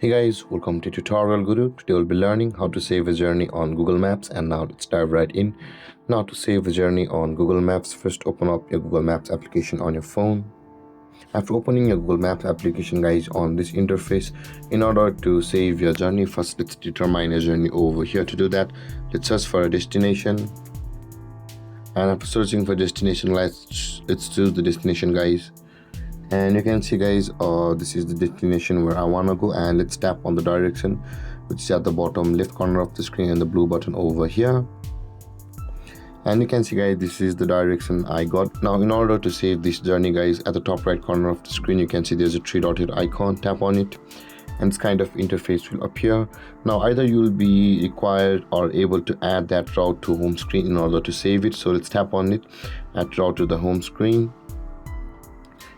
Hey guys, welcome to Tutorial Guru. Today we'll be learning how to save a journey on Google Maps, and now let's dive right in. Now to save a journey on Google Maps, first open up your Google Maps application on your phone. After opening your Google Maps application guys on this interface, in order to save your journey, first let's determine a journey over here. To do that, let's search for a destination. And after searching for destination, let's choose the destination guys. And you can see guys, this is the destination where I want to go, and let's tap on the direction which is at the bottom left corner of the screen and the blue button over here. And you can see guys, this is the direction I got. Now in order to save this journey guys, at the top right corner of the screen you can see there's a three-dotted icon. Tap on it and this kind of interface will appear. Now either you will be required or able to add that route to home screen in order to save it. So let's tap on it, add route to the home screen,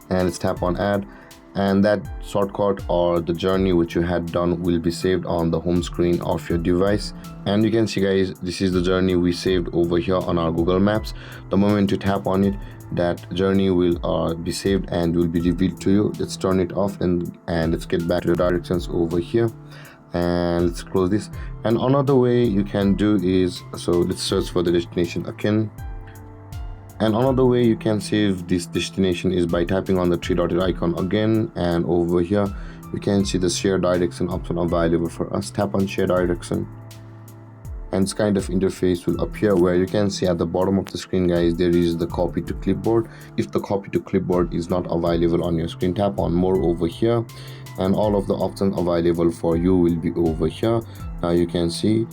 and let's tap on add, and that shortcut or the journey which you had done will be saved on the home screen of your device. And you can see guys, this is the journey we saved over here on our Google Maps. The moment you tap on it, that journey will be saved and will be revealed to you. Let's turn it off and let's get back to the directions over here, and let's close this. And another way you can do is, so let's search for the destination again. And another way you can save this destination is by tapping on the three-dotted icon again, and over here you can see the share direction option available for us. Tap on share direction and this kind of interface will appear where you can see at the bottom of the screen guys, there is the copy to clipboard. If the copy to clipboard is not available on your screen, tap on more over here and all of the options available for you will be over here. Now you can see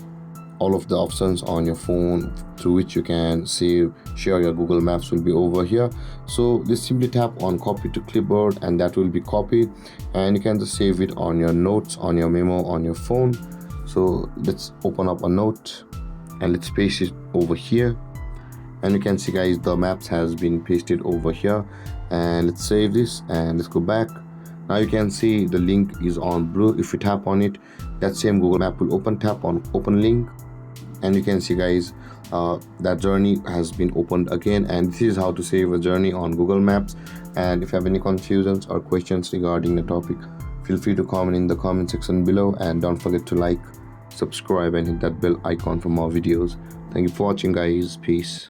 all of the options on your phone through which you can share your Google Maps will be over here. So let's simply tap on copy to clipboard and that will be copied, and you can just save it on your notes, on your memo on your phone. So let's open up a note and let's paste it over here, and you can see guys, the maps has been pasted over here. And let's save this and let's go back. Now you can see the link is on blue. If you tap on it, that same Google Map will open. Tap on open link and you can see guys, that journey has been opened again. And this is how to save a journey on Google Maps. And if you have any confusions or questions regarding the topic, feel free to comment in the comment section below, and don't forget to like, subscribe and hit that bell icon for more videos. Thank you for watching guys. Peace.